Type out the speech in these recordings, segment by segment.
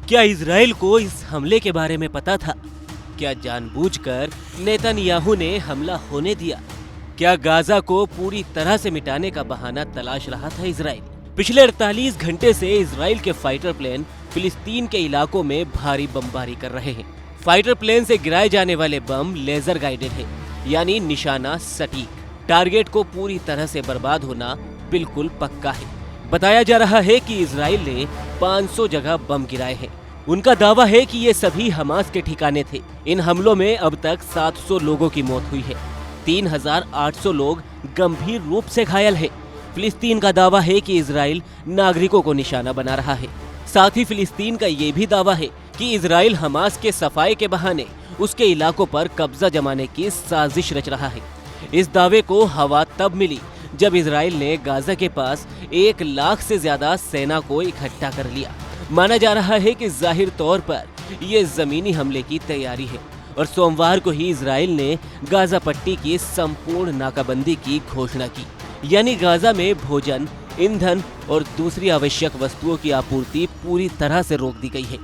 क्या इजराइल को इस हमले के बारे में पता था? क्या जानबूझकर नेतन्याहू ने हमला होने दिया? क्या गाजा को पूरी तरह से मिटाने का बहाना तलाश रहा था इजराइल? पिछले 48 घंटे से इजराइल के फाइटर प्लेन फिलिस्तीन के इलाकों में भारी बमबारी कर रहे हैं। फाइटर प्लेन से गिराए जाने वाले बम लेजर गाइडेड है, यानी निशाना सटीक। टारगेट को पूरी तरह से बर्बाद होना बिल्कुल पक्का है। बताया जा रहा है कि इजराइल ने 500 जगह बम गिराए हैं। उनका दावा है कि ये सभी हमास के ठिकाने थे। इन हमलों में अब तक 700 लोगों की मौत हुई है। 3800 लोग गंभीर रूप से घायल हैं। फिलिस्तीन का दावा है कि इजराइल नागरिकों को निशाना बना रहा है। साथ ही फिलिस्तीन का ये भी दावा है कि इजराइल हमास के सफाई के बहाने उसके इलाकों पर कब्जा जमाने की साजिश रच रहा है। इस दावे को हवा तब मिली जब इजराइल ने गाजा के पास 1 लाख से ज्यादा सेना को इकट्ठा कर लिया। माना जा रहा है कि जाहिर तौर पर ये जमीनी हमले की तैयारी है और सोमवार को ही इजराइल ने गाजा पट्टी की संपूर्ण नाकाबंदी की घोषणा की, यानी गाजा में भोजन, ईंधन और दूसरी आवश्यक वस्तुओं की आपूर्ति पूरी तरह से रोक दी गई है।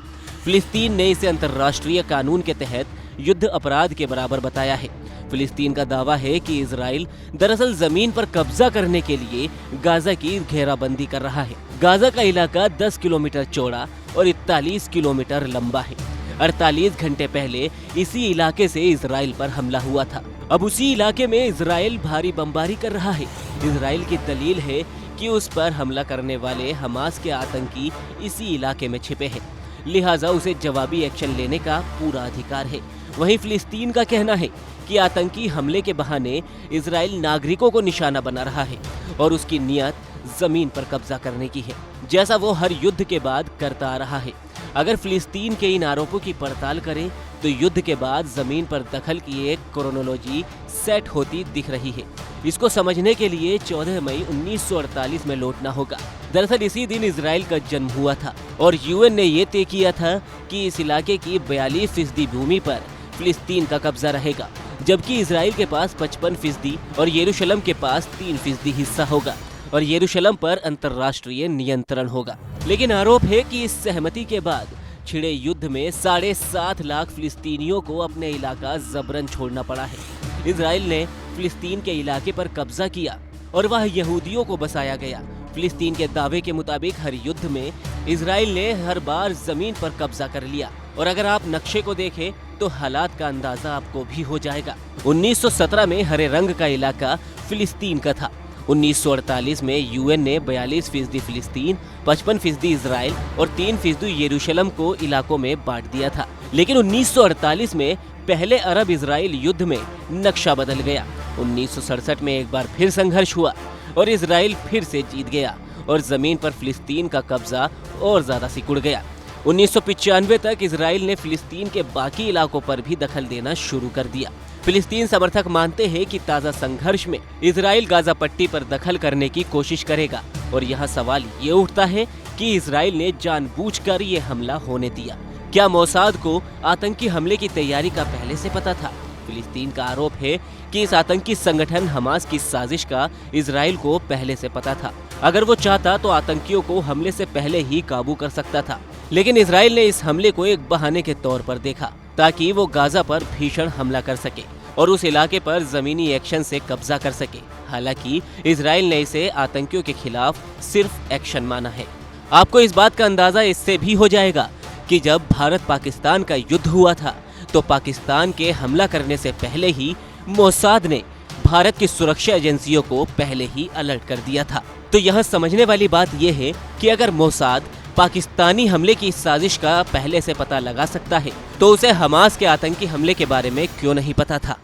फिलिस्तीन ने इसे अंतर्राष्ट्रीय कानून के तहत युद्ध अपराध के बराबर बताया है। फिलिस्तीन का दावा है कि इजराइल दरअसल जमीन पर कब्जा करने के लिए गाजा की घेराबंदी कर रहा है। गाजा का इलाका 10 किलोमीटर चौड़ा और 41 किलोमीटर लंबा है। 48 घंटे पहले इसी इलाके से इजराइल पर हमला हुआ था। अब उसी इलाके में इजराइल भारी बमबारी कर रहा है। इजराइल की दलील है कि उस पर हमला करने वाले हमास के आतंकी इसी इलाके में छिपे हैं, लिहाजा उसे जवाबी एक्शन लेने का पूरा अधिकार है। वहीं फिलिस्तीन का कहना है कि आतंकी हमले के बहाने इजराइल नागरिकों को निशाना बना रहा है और उसकी नियत जमीन पर कब्जा करने की है, जैसा वो हर युद्ध के बाद करता आ रहा है। अगर फिलिस्तीन के इन आरोपों की पड़ताल करें तो युद्ध के बाद जमीन पर दखल की एक क्रोनोलॉजी सेट होती दिख रही है। इसको समझने के लिए 14 मई 1948 में लौटना होगा। दरअसल इसी दिन इजराइल का जन्म हुआ था और यूएन ने ये तय किया था कि इस इलाके की 42% भूमि पर फिलिस्तीन का कब्जा रहेगा, जबकि इजराइल के पास 55% और यरूशलेम के पास 3% हिस्सा होगा और यरूशलेम पर अंतर्राष्ट्रीय नियंत्रण होगा। लेकिन आरोप है कि इस सहमति के बाद छिड़े युद्ध में 7.5 लाख फिलिस्तीनियों को अपने इलाका जबरन छोड़ना पड़ा है। इजराइल ने फिलिस्तीन के इलाके पर कब्जा किया और वह यहूदियों को बसाया गया। फिलिस्तीन के दावे के मुताबिक हर युद्ध में इजराइल ने हर बार जमीन पर कब्जा कर लिया और अगर आप नक्शे को देखें तो हालात का अंदाजा आपको भी हो जाएगा। 1917 में हरे रंग का इलाका फिलिस्तीन का था। 1948 में यूएन ने 42% फिलिस्तीन, 55% इजराइल और 3% यरूशलेम को इलाकों में बांट दिया था। लेकिन 1948 में पहले अरब इजराइल युद्ध में नक्शा बदल गया। 1967 में एक बार फिर संघर्ष हुआ और इजराइल फिर से जीत गया और जमीन पर फिलिस्तीन का कब्जा और ज्यादा सिकुड़ गया। 1995 तक इजराइल ने फिलिस्तीन के बाकी इलाकों पर भी दखल देना शुरू कर दिया। फिलिस्तीन समर्थक मानते हैं कि ताज़ा संघर्ष में इजराइल गाजा पट्टी पर दखल करने की कोशिश करेगा और यहाँ सवाल ये उठता है कि इजराइल ने जानबूझकर ये हमला होने दिया। क्या मोसाद को आतंकी हमले की तैयारी का पहले से पता था? फिलिस्तीन का आरोप है कि इस आतंकी संगठन हमास की साजिश का इजराइल को पहले से पता था। अगर वो चाहता तो आतंकियों को हमले से पहले ही काबू कर सकता था, लेकिन इजराइल ने इस हमले को एक बहाने के तौर पर देखा ताकि वो गाजा पर भीषण हमला कर सके और उस इलाके पर जमीनी एक्शन से कब्जा कर सके। हालांकि इजराइल ने इसे आतंकियों के खिलाफ सिर्फ एक्शन माना है। आपको इस बात का अंदाजा इससे भी हो जाएगा कि जब भारत पाकिस्तान का युद्ध हुआ था तो पाकिस्तान के हमला करने से पहले ही मोसाद ने भारत की सुरक्षा एजेंसियों को पहले ही अलर्ट कर दिया था। तो यहाँ समझने वाली बात यह है कि अगर मोसाद पाकिस्तानी हमले की साजिश का पहले से पता लगा सकता है तो उसे हमास के आतंकी हमले के बारे में क्यों नहीं पता था।